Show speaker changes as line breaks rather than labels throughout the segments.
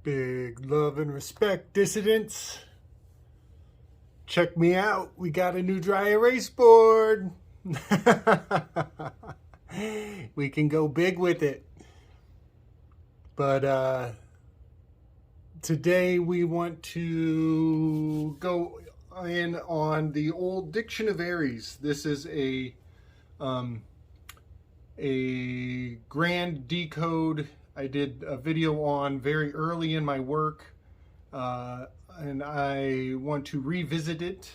Big love and respect, dissidents. Check me out. We got a new dry erase board. We can go big with it. But today we want to go in on the old Diction of Aries. This is a grand decode I did a video on very early in my work, and I want to revisit it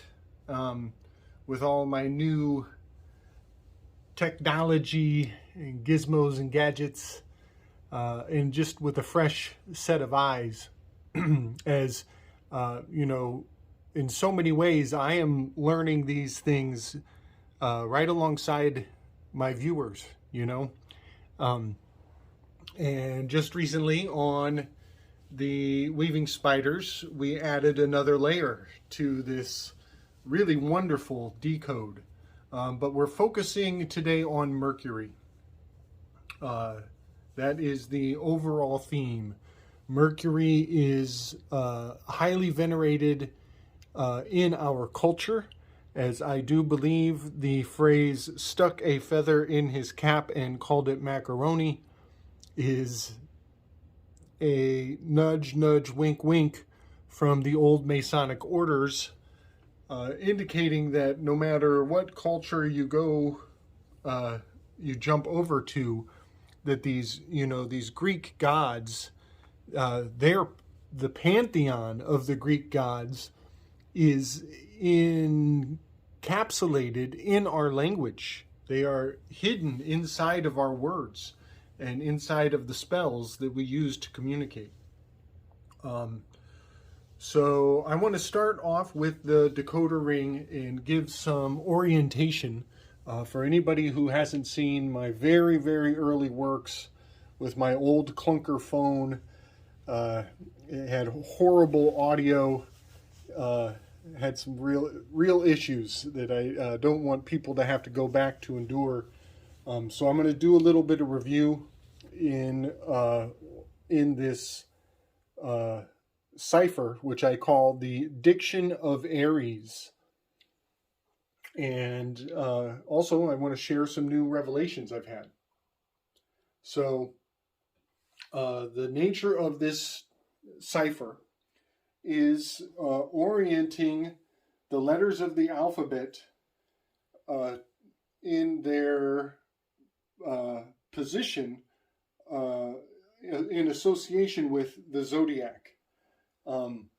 with all my new technology and gizmos and gadgets, and just with a fresh set of eyes. As you know, in so many ways, I am learning these things right alongside my viewers, you know. And just recently on the Weaving Spiders, we added another layer to this really wonderful decode. But we're focusing today on Mercury. That is the overall theme. Mercury is highly venerated in our culture, as I do believe the phrase "stuck a feather in his cap and called it macaroni" is a nudge, nudge, wink, wink from the old Masonic orders, indicating that no matter what culture you go, you jump over to, that these, these Greek gods, the pantheon of the Greek gods is encapsulated in our language. They are hidden inside of our words and inside of the spells that we use to communicate. So I want to start off with the decoder ring and give some orientation for anybody who hasn't seen my very, very early works with my old clunker phone. It had horrible audio, had some real issues that I don't want people to have to go back to endure. So I'm going to do a little bit of review in this cipher, which I call the Diction of Aries. And also I want to share some new revelations I've had. So the nature of this cipher is orienting the letters of the alphabet in their position in association with the zodiac. And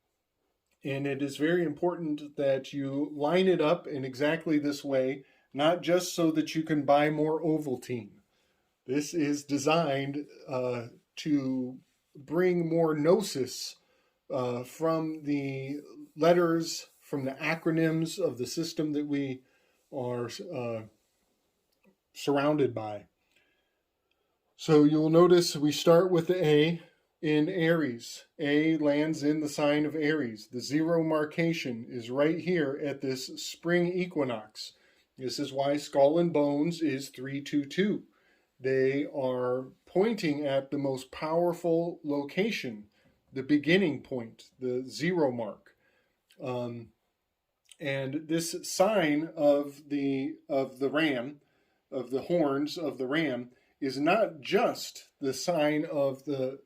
it is very important that you line it up in exactly this way, not just so that you can buy more Ovaltine. This is designed to bring more gnosis from the letters, from the acronyms of the system that we are surrounded by. So you'll notice we start with the A in Aries. A lands in the sign of Aries. The zero markation is right here at this spring equinox. This is why Skull and Bones is 322. They are pointing at the most powerful location, the beginning point, the zero mark. And this sign of the ram, of the horns of the ram, is not just the sign of the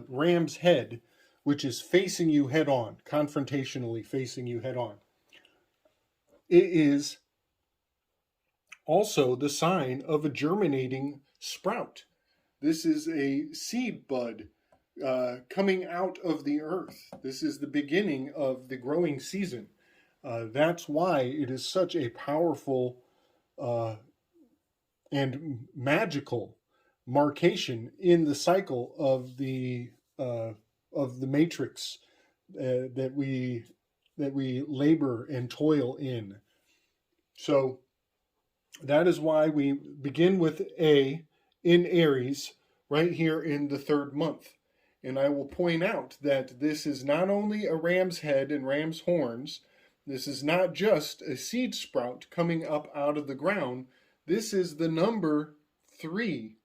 ram's head, which is facing you head on, confrontationally facing you head on. It is also the sign of a germinating sprout. This is a seed bud coming out of the earth. This is the beginning of the growing season. That's why it is such a powerful and magical markation in the cycle of the matrix that we labor and toil in. So that is why we begin with A in Aries right here in the third month. And I will point out that this is not only a ram's head and ram's horns. This is not just a seed sprout coming up out of the ground. This is the number 3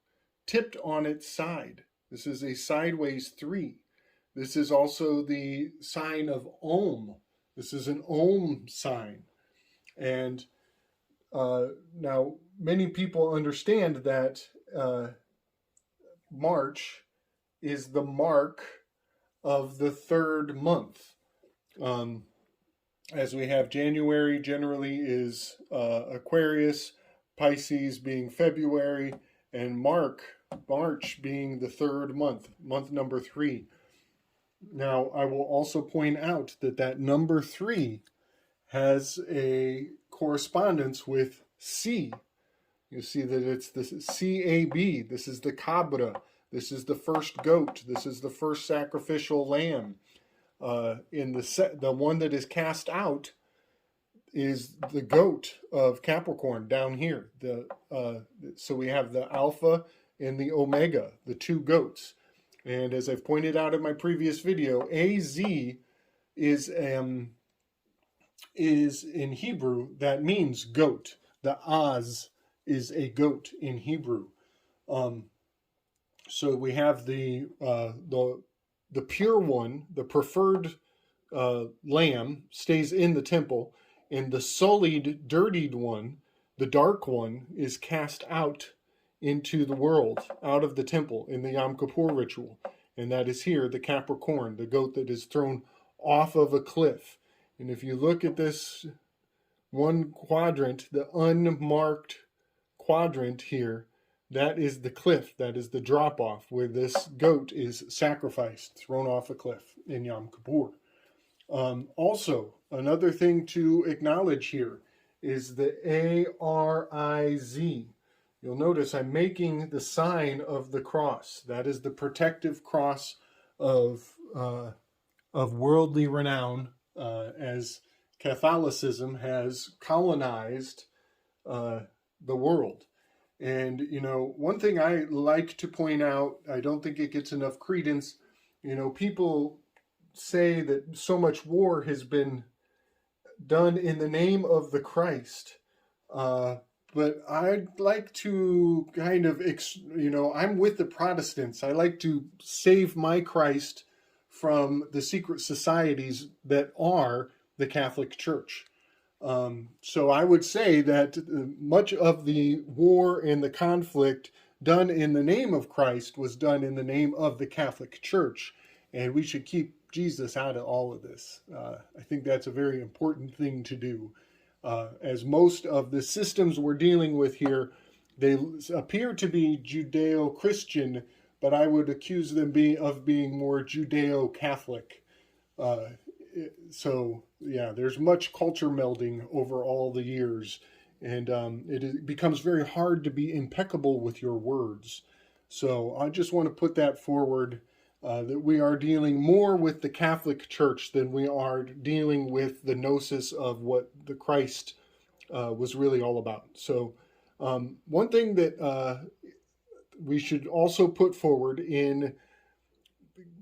tipped on its side. This is a sideways 3. This is also the sign of Om. This is an Om sign. And now many people understand that March is the mark of the third month. As we have January generally is Aquarius, Pisces being February, and March being the third month, month number 3. Now, I will also point out that number 3 has a correspondence with C. You see that it's the CAB. This is the cabra. This is the first goat. This is the first sacrificial lamb. In the one that is cast out is the goat of Capricorn down here. So we have the Alpha and the Omega, the 2 goats. And as I've pointed out in my previous video, AZ is in Hebrew, that means goat. The Az is a goat in Hebrew. So we have the pure one, the preferred lamb, stays in the temple, and the sullied, dirtied one, the dark one, is cast out into the world, out of the temple in the Yom Kippur ritual. And that is here, the Capricorn, the goat that is thrown off of a cliff. And if you look at this one quadrant, the unmarked quadrant here, that is the cliff, that is the drop-off where this goat is sacrificed, thrown off a cliff in Yom Kippur. Also, another thing to acknowledge here is the ARIZ. You'll notice I'm making the sign of the cross. That is the protective cross of worldly renown, as Catholicism has colonized the world. And, one thing I like to point out, I don't think it gets enough credence, people say that so much war has been done in the name of the Christ. But I'd like to kind of, I'm with the Protestants. I like to save my Christ from the secret societies that are the Catholic Church. So I would say that much of the war and the conflict done in the name of Christ was done in the name of the Catholic Church. And we should keep Jesus out of all of this. I think that's a very important thing to do. As most of the systems we're dealing with here, they appear to be Judeo-Christian, but I would accuse them of being more Judeo-Catholic. So, yeah, there's much culture melding over all the years, and it becomes very hard to be impeccable with your words. So I just want to put that forward, that we are dealing more with the Catholic Church than we are dealing with the gnosis of what the Christ was really all about. So one thing that we should also put forward in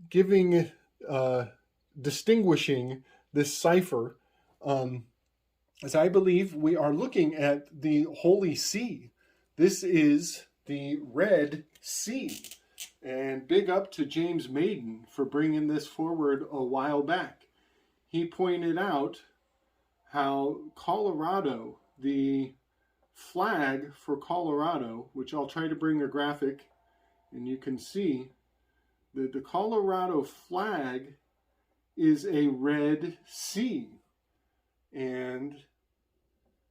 giving, distinguishing this cipher, as I believe we are looking at the Holy See. This is the Red Sea. And big up to James Maiden for bringing this forward a while back. He pointed out how Colorado, the flag for Colorado, which I'll try to bring a graphic, and you can see that the Colorado flag is a red sea. And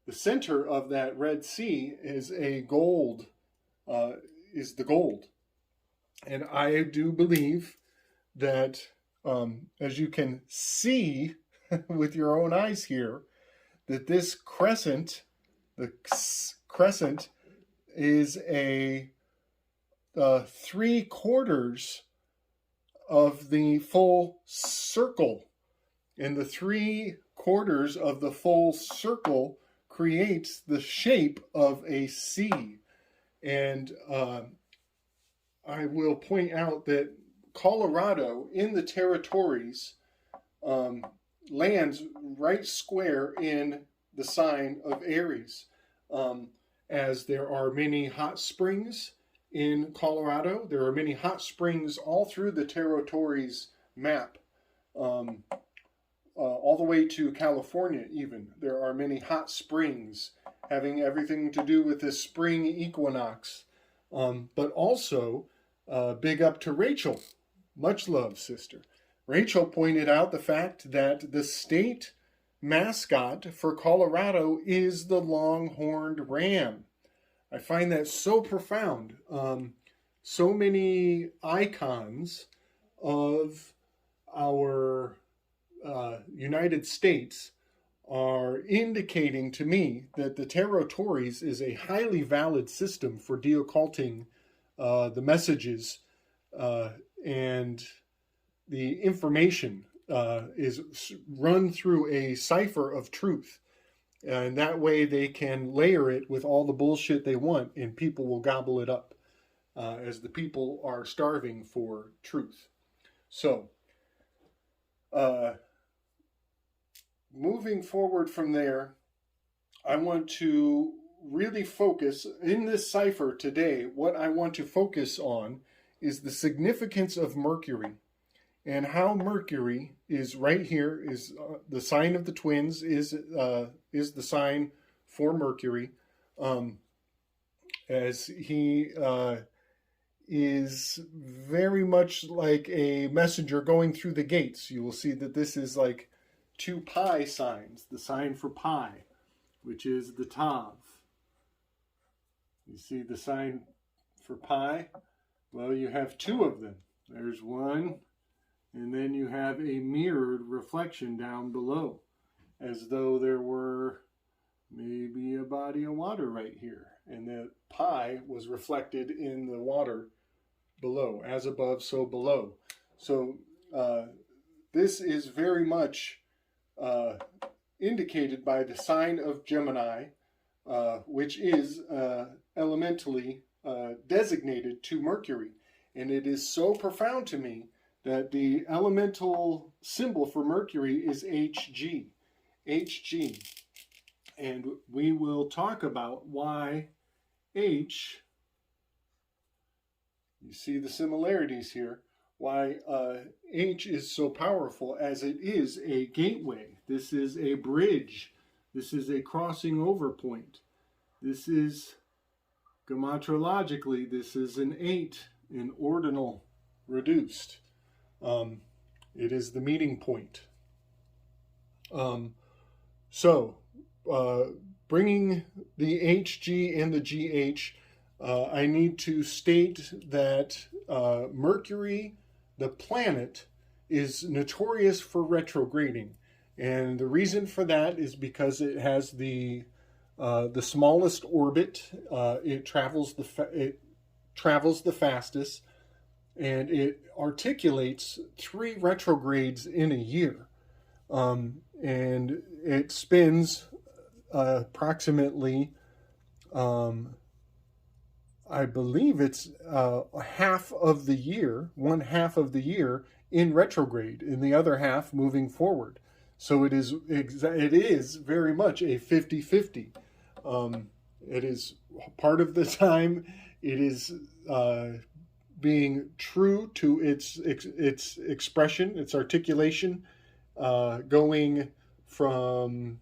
the center of that Red Sea is a gold, is the gold. And I do believe that, as you can see with your own eyes here, that this crescent, the crescent, is a 3/4 of the full circle. And the 3/4 of the full circle creates the shape of a C. And I will point out that Colorado in the territories lands right square in the sign of Aries, as there are many hot springs in Colorado. There are many hot springs all through the territories map. All the way to California even. There are many hot springs having everything to do with this spring equinox. But also, big up to Rachel. Much love, sister. Rachel pointed out the fact that the state mascot for Colorado is the longhorned ram. I find that so profound. So many icons of our United States are indicating to me that the Territories is a highly valid system for deocculting the messages and the information is run through a cipher of truth. And that way they can layer it with all the bullshit they want and people will gobble it up as the people are starving for truth. So, moving forward from there, I want to really focus in this cipher today. What I want to focus on is the significance of Mercury and how Mercury is right here, is the sign of the twins, is the sign for Mercury, as he is very much like a messenger going through the gates. You will see that this is like two pi signs, the sign for pi, which is the Tav. You see the sign for pi? Well, you have two of them. There's one, and then you have a mirrored reflection down below, as though there were maybe a body of water right here, and the pi was reflected in the water below, as above, so below. So this is very much indicated by the sign of Gemini, which is elementally designated to Mercury. And it is so profound to me that the elemental symbol for Mercury is Hg. Hg. And we will talk about why H, you see the similarities here, why H is so powerful, as it is a gateway. This is a bridge. This is a crossing over point. This is, gematrologically, this is an 8, an ordinal reduced. It is the meeting point. Bringing the HG and the GH, I need to state that Mercury, the planet, is notorious for retrograding. And the reason for that is because it has the smallest orbit, it travels the fastest, and it articulates 3 retrogrades in a year. And it spins approximately, I believe it's half of the year, one half of the year in retrograde, and the other half moving forward. So it is very much a 50-50. It is part of the time it is being true to its expression, its articulation, going from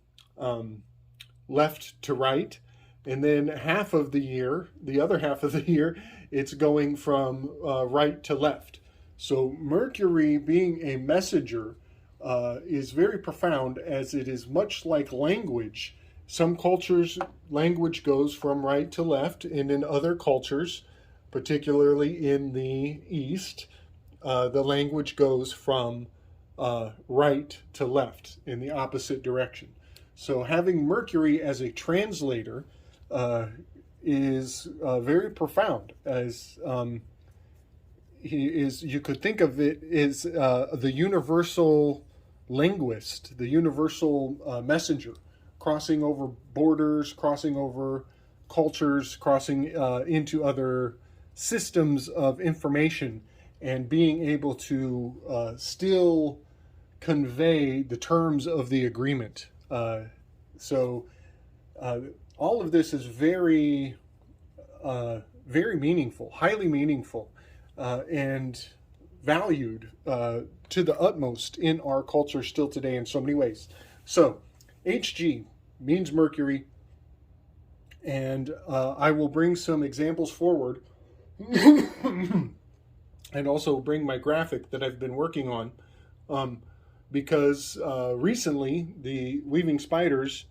left to right, and then half of the year, the other half of the year, it's going from right to left. So Mercury, being a messenger, is very profound, as it is much like language. Some cultures, language goes from right to left, and in other cultures, particularly in the East, the language goes from right to left in the opposite direction. So having Mercury as a translator is very profound, as he is, you could think of it as the universal linguist, the universal messenger, crossing over borders, crossing over cultures, crossing into other systems of information, and being able to still convey the terms of the agreement. So all of this is very, very meaningful, highly meaningful. And valued to the utmost in our culture still today in so many ways. So, HG means Mercury, and I will bring some examples forward and also bring my graphic that I've been working on because recently the Weaving Spiders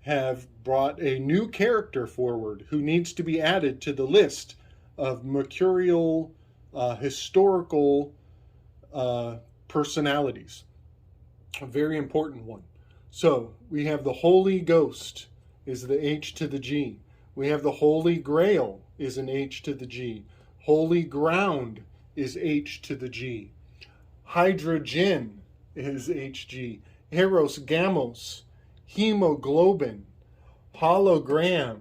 have brought a new character forward who needs to be added to the list of Mercurial historical personalities. A very important one. So we have the Holy Ghost is the H to the G. We have the Holy Grail is an H to the G. Holy Ground is H to the G. Hydrogen is HG. Eros Gamos, Hemoglobin, Hologram,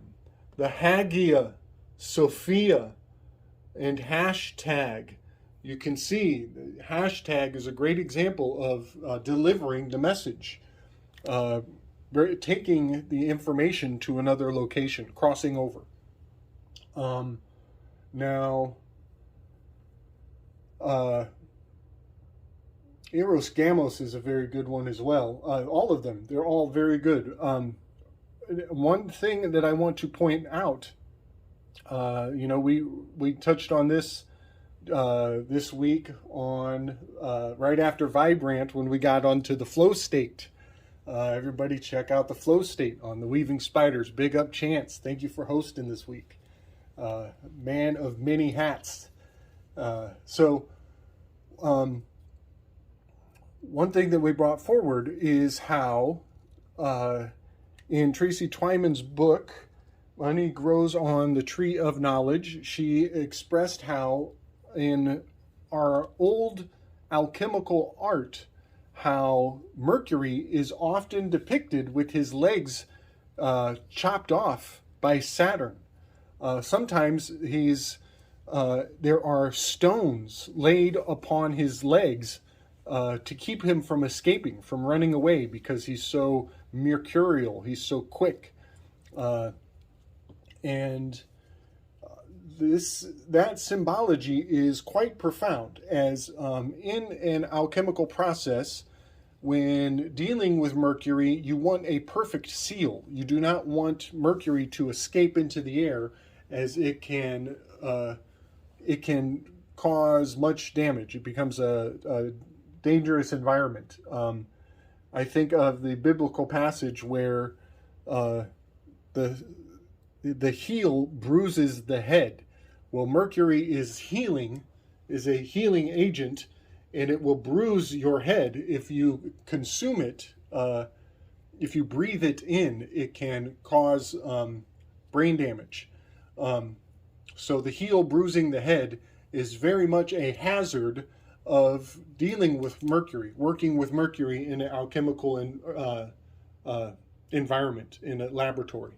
the Hagia Sophia, and hashtag. You can see the hashtag is a great example of delivering the message, taking the information to another location, crossing over. Now, Eros Gamos is a very good one as well. All of them, they're all very good. One thing that I want to point out, we touched on this this week on right after Vibrant when we got onto the flow state. Everybody check out the flow state on the Weaving Spiders. Big up Chance. Thank you for hosting this week. Man of many hats. One thing that we brought forward is how in Tracy Twyman's book, Money Grows on the Tree of Knowledge, she expressed how in our old alchemical art, how Mercury is often depicted with his legs chopped off by Saturn. Sometimes there are stones laid upon his legs to keep him from escaping, from running away, because he's so mercurial, he's so quick. That symbology is quite profound, as in an alchemical process, when dealing with Mercury, you want a perfect seal. You do not want Mercury to escape into the air, as it can cause much damage. It becomes a dangerous environment. I think of the biblical passage where the heel bruises the head. Well, Mercury is a healing agent, and it will bruise your head if you consume it. If you breathe it in, it can cause brain damage. So the heel bruising the head is very much a hazard of dealing with Mercury, working with Mercury in an alchemical environment, in a laboratory.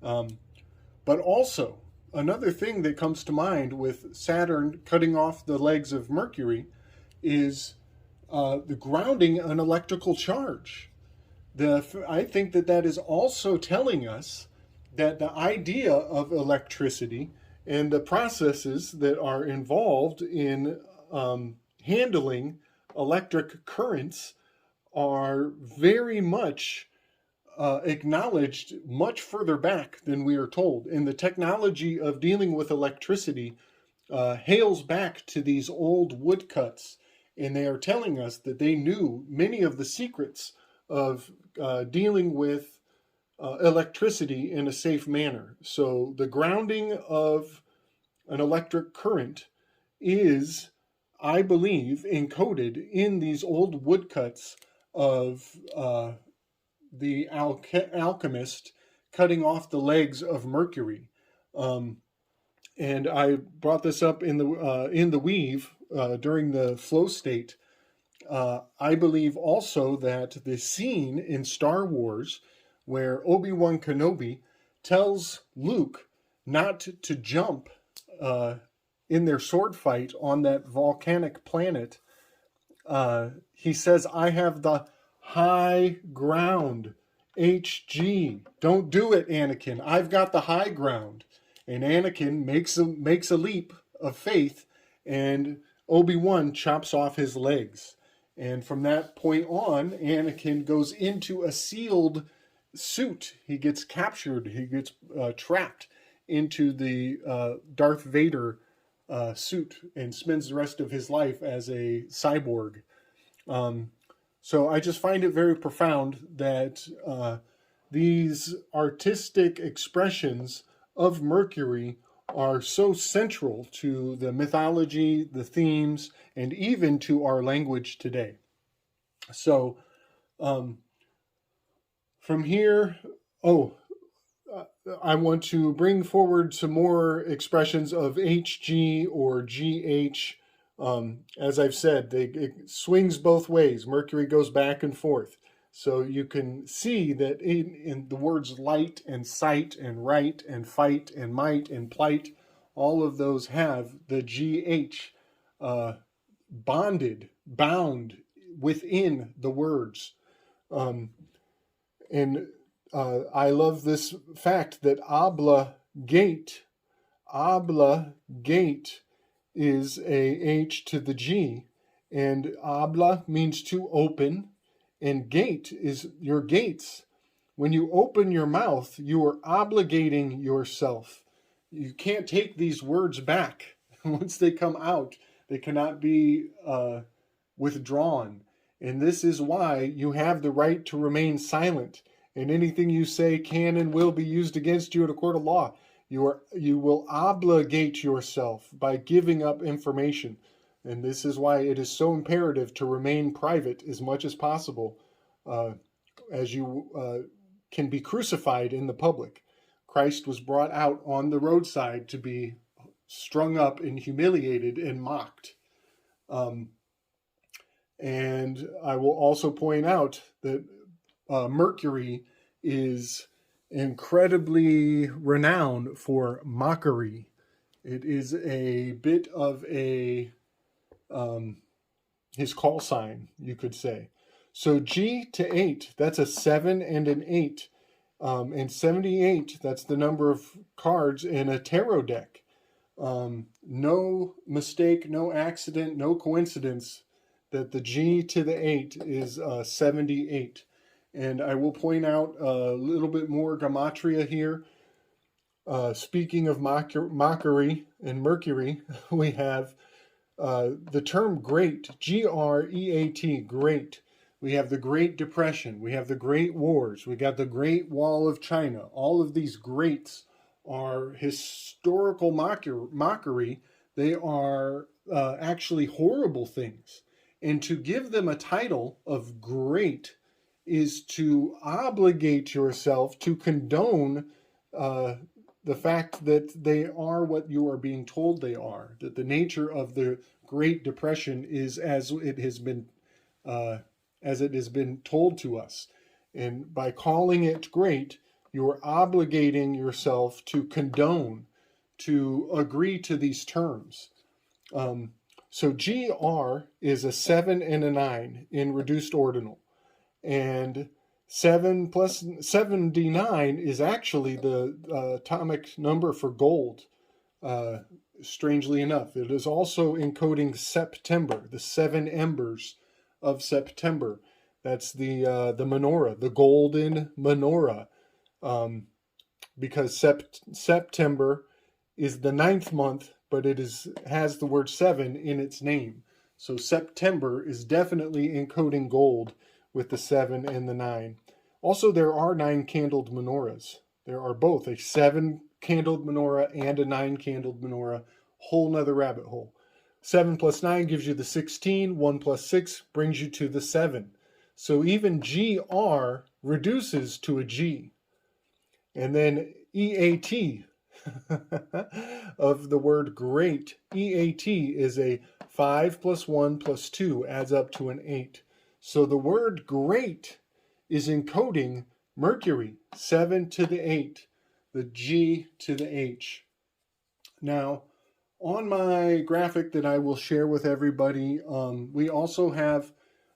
But also, another thing that comes to mind with Saturn cutting off the legs of Mercury is the grounding an electrical charge. I think that is also telling us that the idea of electricity and the processes that are involved in handling electric currents are very much acknowledged much further back than we are told. And the technology of dealing with electricity hails back to these old woodcuts, and they are telling us that they knew many of the secrets of dealing with electricity in a safe manner. So the grounding of an electric current is, I believe, encoded in these old woodcuts of the alchemist cutting off the legs of Mercury. And I brought this up in the weave during the flow state. I believe also that the scene in Star Wars where Obi-Wan Kenobi tells Luke not to jump in their sword fight on that volcanic planet, he says, "I have the high ground, HG. Don't do it, Anakin. I've got the high ground." And Anakin makes a leap of faith and Obi-Wan chops off his legs. And from that point on, Anakin goes into a sealed suit. He gets captured. He gets trapped into the Darth Vader suit and spends the rest of his life as a cyborg. So I just find it very profound that these artistic expressions of Mercury are so central to the mythology, the themes, and even to our language today. So from here, I want to bring forward some more expressions of HG or GH. As I've said, it swings both ways. Mercury goes back and forth. So you can see that in the words light and sight and right and fight and might and plight, all of those have the GH bound within the words. And I love this fact that obligate is a H to the G, and obla means to open, and gate is your gates. When you open your mouth, you are obligating yourself. You can't take these words back. Once they come out, they cannot be withdrawn. And this is why you have the right to remain silent. And anything you say can and will be used against you in a court of law. You will obligate yourself by giving up information. And this is why it is so imperative to remain private as much as possible, as you can be crucified in the public. Christ was brought out on the roadside to be strung up and humiliated and mocked. And I will also point out that Mercury is incredibly renowned for mockery. It is a bit of his call sign, you could say. So G to 8, that's a 7 and an 8. And 78, that's the number of cards in a tarot deck. No mistake, no accident, no coincidence that the G to the 8 is 78. And I will point out a little bit more gematria here. Speaking of mockery and Mercury, we have the term great, Great, great. We have the Great Depression. We have the Great Wars. We got the Great Wall of China. All of these greats are historical mockery. They are actually horrible things. And to give them a title of great is to obligate yourself to condone the fact that they are what you are being told they are, that the nature of the Great Depression is as it has been told to us. And by calling it great, you are obligating yourself to condone, to agree to these terms. So GR is a 7 and a 9 in reduced ordinal. And 7 plus 79 is actually the atomic number for gold, strangely enough. It is also encoding September, the 7 embers of September. That's the menorah, the golden menorah, because September is the 9th month, but it has the word 7 in its name. So September is definitely encoding gold with the 7 and the 9. Also, there are 9-candled menorahs. There are both a 7-candled menorah and a 9-candled menorah. Whole nother rabbit hole. 7 plus 9 gives you the 16. 1 plus 6 brings you to the 7. So even GR reduces to a G. And then EAT of the word great. EAT is a 5 plus 1 plus 2 adds up to an 8. So the word great is encoding Mercury, 7 to the 8, the G to the H. Now, on my graphic that I will share with everybody, we also have,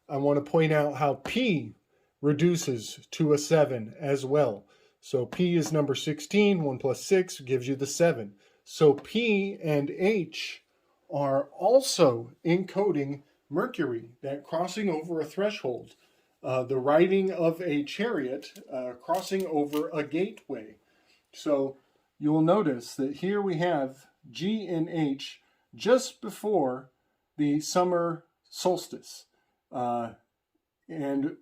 I want to point out how P reduces to a 7 as well. So P is number 16, 1 plus 6 gives you the 7. So P and H are also encoding Mercury, that crossing over a threshold, the riding of a chariot, crossing over a gateway. So you will notice that here we have G and H just before the summer solstice. And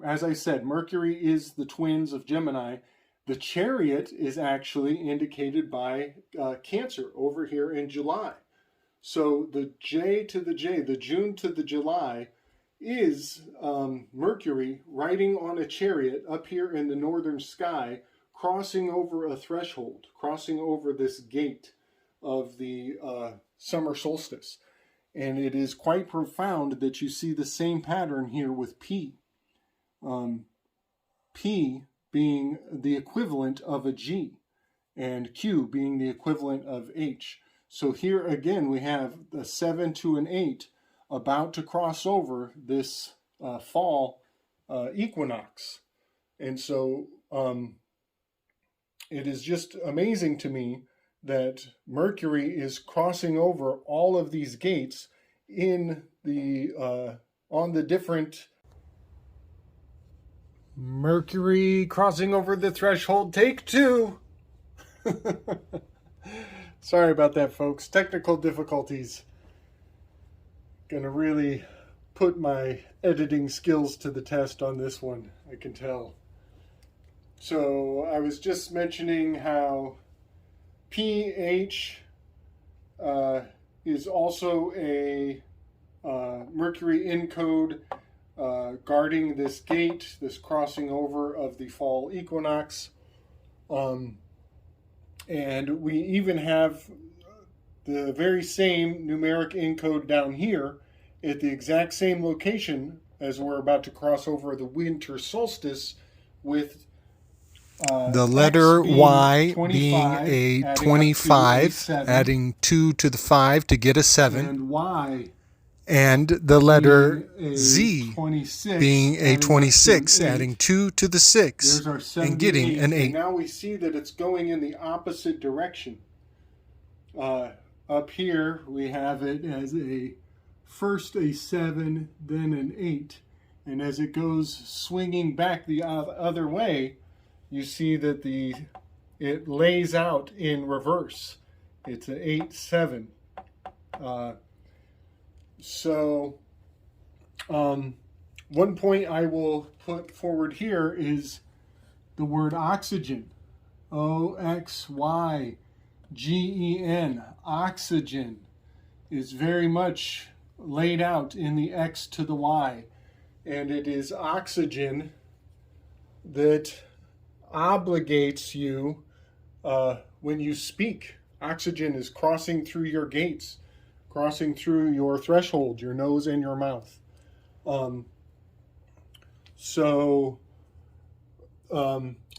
as I said, Mercury is the twins of Gemini. The chariot is actually indicated by Cancer over here in July. So the J to the J, the June to the July, is Mercury riding on a chariot up here in the northern sky, crossing over a threshold, crossing over this gate of the summer solstice. And it is quite profound that you see the same pattern here with P. P being the equivalent of a G, and Q being the equivalent of H. So here again we have a 7 to an 8 about to cross over this fall equinox. And so it is just amazing to me that Mercury is crossing over all of these gates in the on the different Mercury crossing over the threshold, take 2. Sorry about that, folks. Technical difficulties. Gonna really put my editing skills to the test on this one, I can tell. So I was just mentioning how PH is also a Mercury encode guarding this gate, this crossing over of the fall equinox. And we even have the very same numeric encode down here at the exact same location as we're about to cross over the winter solstice, with
the letter Y being a 25, adding 2 to the 5 to get a 7.
And Y
and the letter Z
26,
being a 26, adding 2 to the 6 and getting an 8.
And now we see that it's going in the opposite direction. Up here we have it as first a 7, then an 8. And as it goes swinging back the other way, you see that it lays out in reverse. It's an 8-7. So one point I will put forward here is the word oxygen. O-X-Y-G-E-N. Oxygen is very much laid out in the X to the Y. And it is oxygen that obligates you when you speak. Oxygen is crossing through your gates, crossing through your threshold, your nose and your mouth. All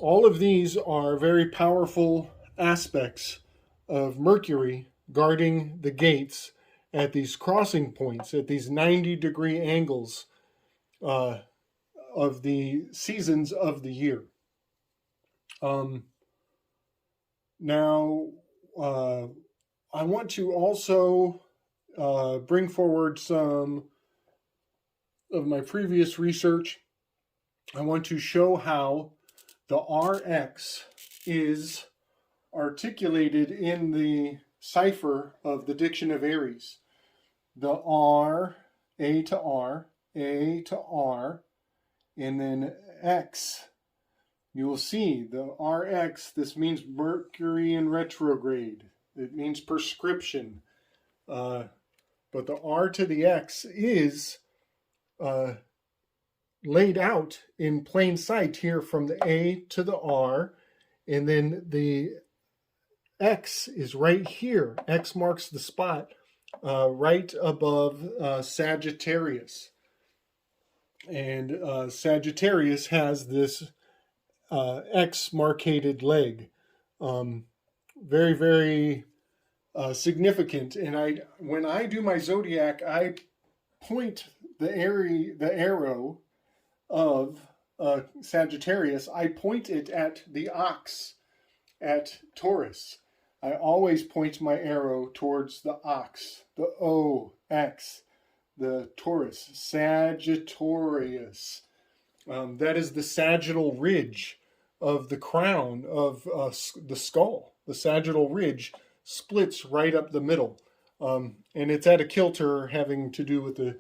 of these are very powerful aspects of Mercury guarding the gates at these crossing points, at these 90-degree angles of the seasons of the year. Now, I want to also bring forward some of my previous research. I want to show how the RX is articulated in the cipher of the diction of Aries. The R, A to R, A to R, and then X. You will see the RX, this means Mercury in retrograde. It means prescription. But the R to the X is laid out in plain sight here from the A to the R. And then the X is right here. X marks the spot right above Sagittarius. And Sagittarius has this X marcated leg. Very, very significant. And when I do my zodiac, I point the arrow of Sagittarius, I point it at the ox, at Taurus. I always point my arrow towards the ox, the O-X, the Taurus, Sagittarius. That is the sagittal ridge of the crown of the skull. The sagittal ridge splits right up the middle. And it's at a kilter having to do with the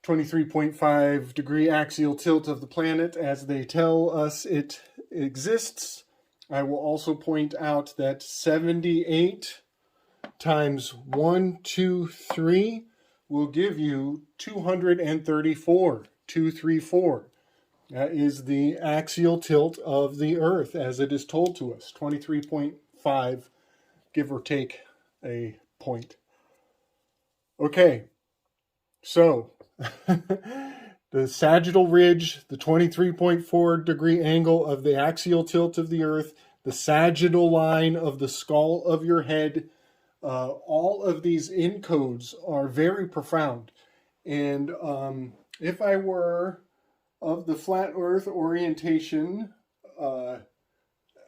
23.5 degree axial tilt of the planet as they tell us it exists. I will also point out that 78 times 1, 2, 3 will give you 234. 234. That is the axial tilt of the Earth as it is told to us. 23.5, give or take a point. Okay, so the sagittal ridge, the 23.4 degree angle of the axial tilt of the Earth, the sagittal line of the skull of your head, all of these encodes are very profound. And if I were of the flat Earth orientation,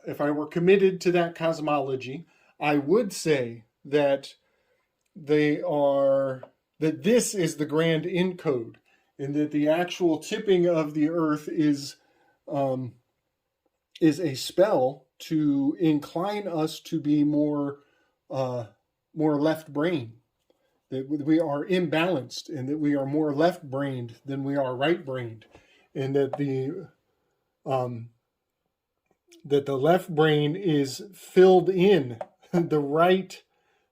if I were committed to that cosmology, I would say that this is the grand encode, and that the actual tipping of the Earth is a spell to incline us to be more left brain, that we are imbalanced, and that we are more left brained than we are right brained, and that the left brain is filled in the right.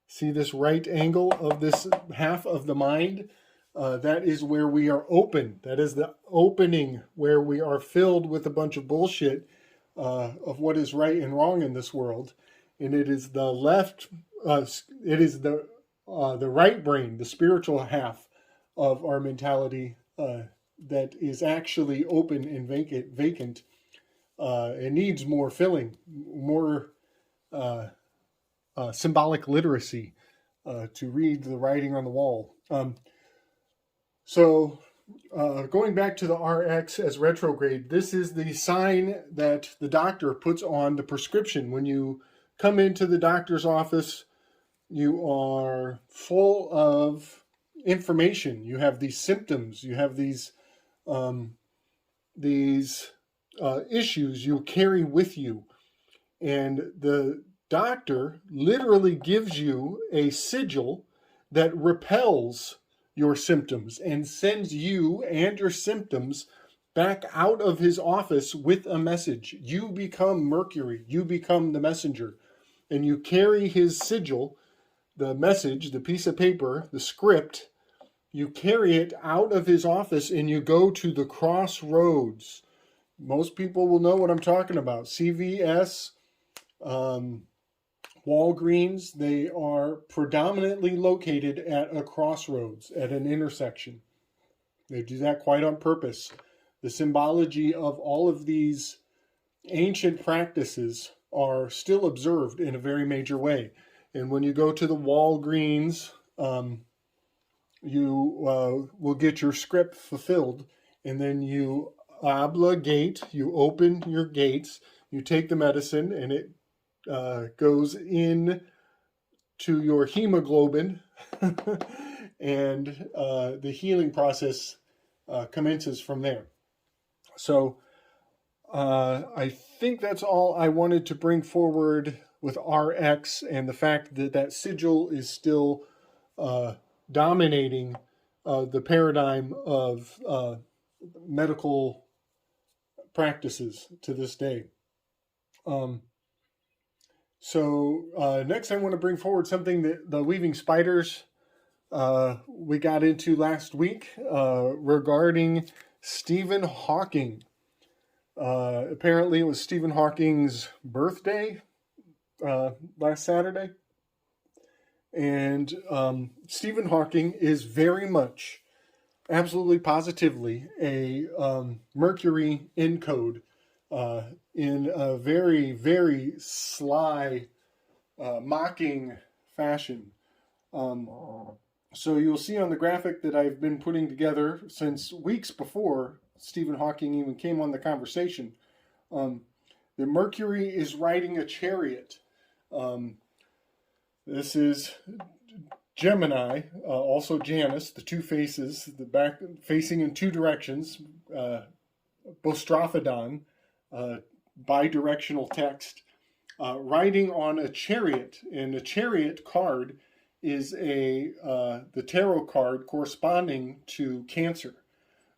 See this right angle of this half of the mind? That is where we are open. That is the opening where we are filled with a bunch of bullshit of what is right and wrong in this world. And it is the left, it is the right brain, the spiritual half of our mentality that is actually open and vacant. It needs more filling, more symbolic literacy to read the writing on the wall. So going back to the RX as retrograde, this is the sign that the doctor puts on the prescription. When you come into the doctor's office, you are full of information. You have these symptoms. You have these issues you carry with you. And the doctor literally gives you a sigil that repels your symptoms and sends you and your symptoms back out of his office with a message. You become Mercury. You become the messenger. And you carry his sigil, the message, the piece of paper, the script. You carry it out of his office and you go to the crossroads. Most people will know what I'm talking about. CVS, Walgreens, they are predominantly located at a crossroads, at an intersection. They do that quite on purpose. The symbology of all of these ancient practices are still observed in a very major way. And when you go to the Walgreens, you will get your script fulfilled, and then you obligate, you open your gates, you take the medicine, and it goes in to your hemoglobin, and the healing process commences from there. So I think that's all I wanted to bring forward with RX, and the fact that that sigil is still dominating the paradigm of medical practices to this day. So next I want to bring forward something that the Weaving Spiders we got into last week regarding Stephen Hawking. Apparently it was Stephen Hawking's birthday last Saturday. And Stephen Hawking is very much, absolutely positively, a Mercury encode in a very, very sly, mocking fashion. So you'll see on the graphic that I've been putting together since weeks before Stephen Hawking even came on the conversation, that Mercury is riding a chariot. This is Gemini, also Janus, the two faces, the back facing in two directions, Bostrophodon, bidirectional text, riding on a chariot. And a chariot card is the tarot card corresponding to Cancer.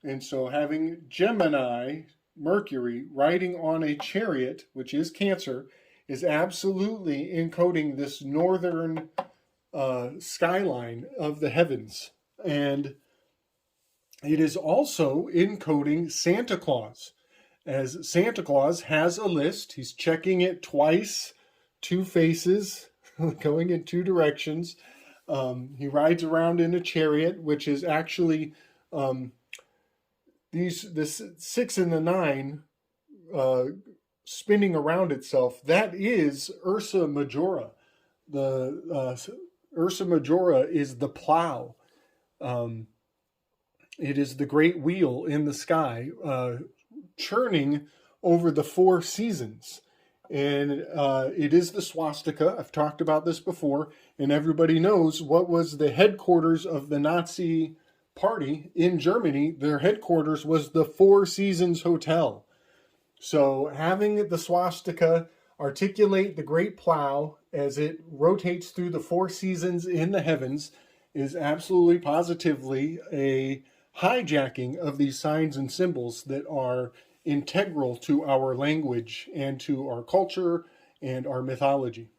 And so having Gemini, Mercury, riding on a chariot, which is Cancer, is absolutely encoding this northern skyline of the heavens. And it is also encoding Santa Claus, as Santa Claus has a list. He's checking it twice, two faces, going in two directions. He rides around in a chariot, which is actually this 6 and the 9 spinning around itself. That is Ursa Majora. The Ursa Majora is the plow. It is the great wheel in the sky, churning over the 4 seasons. And it is the swastika. I've talked about this before, and everybody knows what was the headquarters of the Nazi party in Germany. Their headquarters was the 4 Seasons Hotel. So having the swastika articulate the great plow as it rotates through the 4 seasons in the heavens is absolutely positively a hijacking of these signs and symbols that are integral to our language and to our culture and our mythology.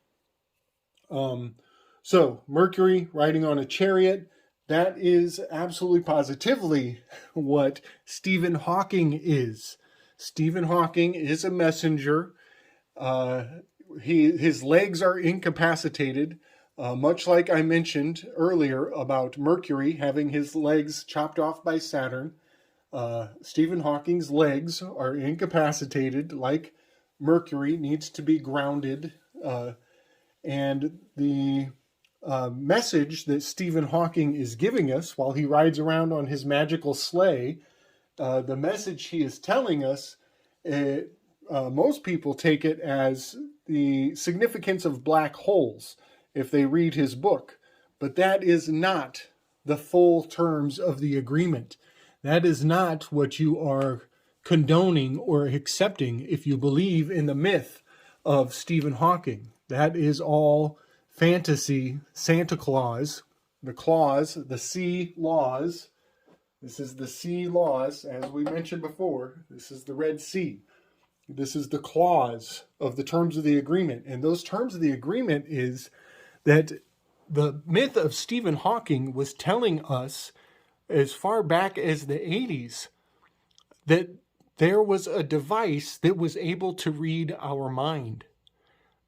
So Mercury riding on a chariot, that is absolutely positively what Stephen Hawking is. Stephen Hawking is a messenger. His legs are incapacitated, much like I mentioned earlier about Mercury having his legs chopped off by Saturn. Stephen Hawking's legs are incapacitated, like Mercury needs to be grounded. And the message that Stephen Hawking is giving us while he rides around on his magical sleigh, the message he is telling us, most people take it as the significance of black holes if they read his book. But that is not the full terms of the agreement. That is not what you are condoning or accepting if you believe in the myth of Stephen Hawking. That is all fantasy. Santa Claus, the sea laws. This is the sea laws, as we mentioned before. This is the Red Sea. This is the clause of the terms of the agreement. And those terms of the agreement is that the myth of Stephen Hawking was telling us as far back as the 80s that there was a device that was able to read our mind,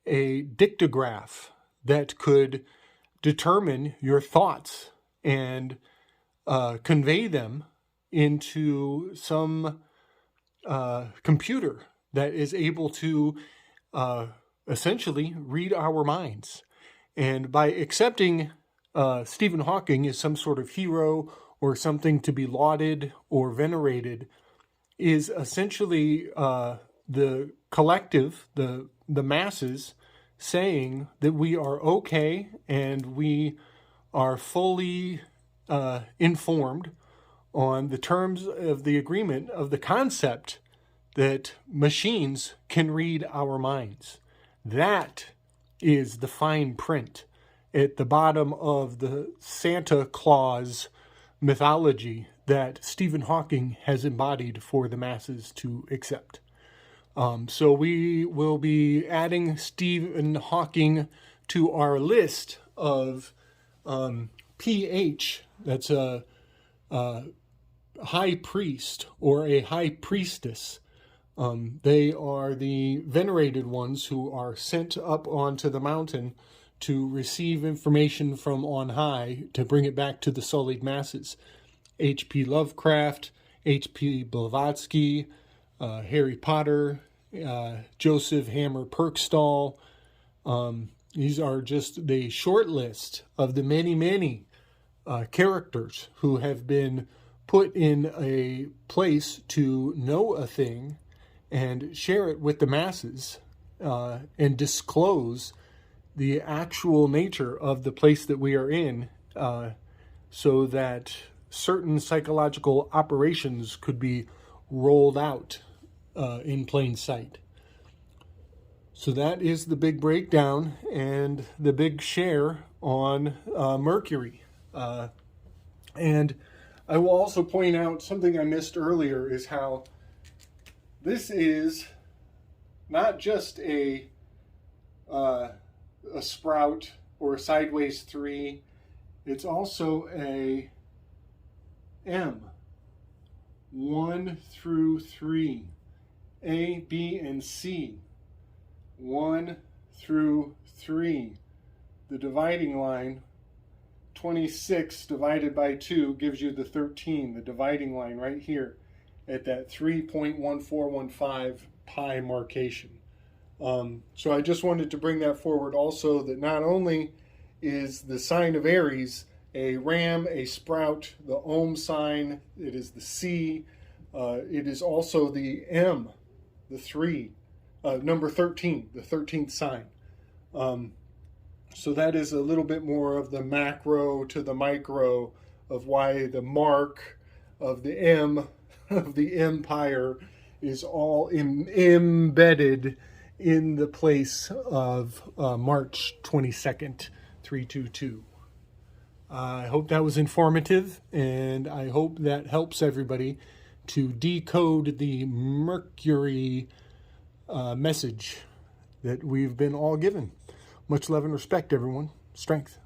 a dictograph that could determine your thoughts and convey them into some computer that is able to essentially read our minds. And by accepting Stephen Hawking as some sort of hero or something to be lauded or venerated is essentially the collective, the masses, saying that we are okay and we are fully informed on the terms of the agreement of the concept that machines can read our minds. That is the fine print at the bottom of the Santa Claus mythology that Stephen Hawking has embodied for the masses to accept. So we will be adding Stephen Hawking to our list of PH, that's a high priest or a high priestess. They are the venerated ones who are sent up onto the mountain to receive information from on high to bring it back to the sullied masses. H.P. Lovecraft, H.P. Blavatsky, Harry Potter, Joseph Hammer Perkstall. These are just the short list of the many, many characters who have been put in a place to know a thing and share it with the masses and disclose the actual nature of the place that we are in, so that certain psychological operations could be rolled out in plain sight. So that is the big breakdown and the big share on Mercury. And I will also point out something I missed earlier is how this is not just a sprout or a sideways 3. It's also a M. 1 through 3. A, B, and C. 1 through 3. The dividing line, 26 divided by 2 gives you the 13. The dividing line right here at that 3.1415 pi markation. So I just wanted to bring that forward also, that not only is the sign of Aries a ram, a sprout, the Ohm sign, it is the C, it is also the M, the 3, number 13, the 13th sign. So that is a little bit more of the macro to the micro of why the mark of the M of the empire is all embedded in the place of March 22nd, 322. I hope that was informative, and I hope that helps everybody to decode the Mercury message that we've been all given. Much love and respect, everyone. Strength.